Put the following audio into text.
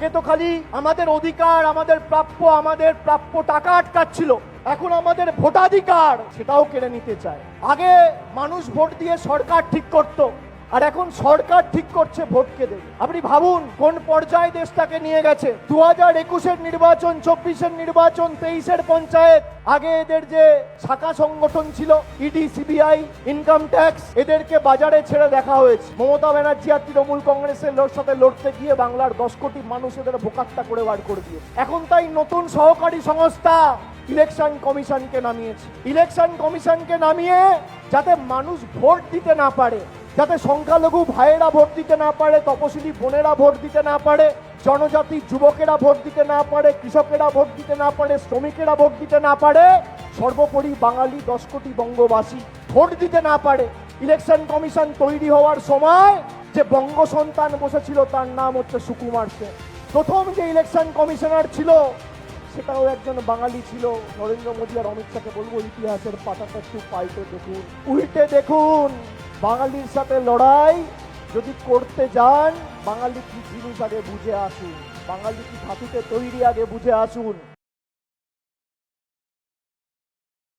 আগে তো খালি আমাদের অধিকার, আমাদের প্রাপ্য টাকা আটকাচ্ছিল, এখন আমাদের ভোটাধিকার সেটাও কেড়ে নিতে চায়। আগে মানুষ ভোট দিয়ে সরকার ঠিক করতো, আর এখন সরকার ঠিক করছে ভোটকে দেবে। আপনি ভাবুন কোন পর্যায়ে দেশটাকে নিয়ে গেছে। 2021-এর নির্বাচন, 24-এর নির্বাচন, 23-এর পঞ্চায়েত। আগে এদের যে শাখা সংগঠন ছিল ইডি, সিবিআই, ইনকাম ট্যাক্স, এদেরকে বাজারে ছেড়ে দেখা হয়েছে। মমতা ব্যানার্জি আর তৃণমূল কংগ্রেসের সাথে লড়তে গিয়ে বাংলার 10 কোটি মানুষ এদের বোকাত্তা করে বার করে দিয়েছে। এখন তাই নতুন সহকারী সংস্থা ইলেকশন কমিশনকে নামিয়েছে। ইলেকশন কমিশনকে নামিয়ে যাতে মানুষ ভোট দিতে না পারে, যাতে সংখ্যালঘু ভাইয়েরা ভোট দিতে না পারে, তপশিলি বোনেরা ভোট দিতে না পারে, জনজাতি যুবকেরা ভোট দিতে না পারে, কৃষকেরা ভোট দিতে না পারে, শ্রমিকেরা ভোট দিতে না পারে, সর্বোপরি বাঙালি 10 কোটি বঙ্গবাসী ভোট দিতে না পারে। ইলেকশন কমিশন তৈরি হওয়ার সময় যে বঙ্গ সন্তান বসেছিল তার নাম হচ্ছে সুকুমার সেন। প্রথম যে ইলেকশন কমিশনার ছিল সেটাও একজন বাঙালি ছিল। নরেন্দ্র মোদী আর অমিত শাহকে বলবো ইতিহাসের পাতাটা একটু পাল্টে দেখুন, উল্টে দেখুন। বাঙালির সাথে লড়াই যদি করতে যান, বাঙালি কি জিনিস আগে বুঝে আসুন, বাঙালি কি ধাতুতে তৈরি আগে বুঝে আসুন।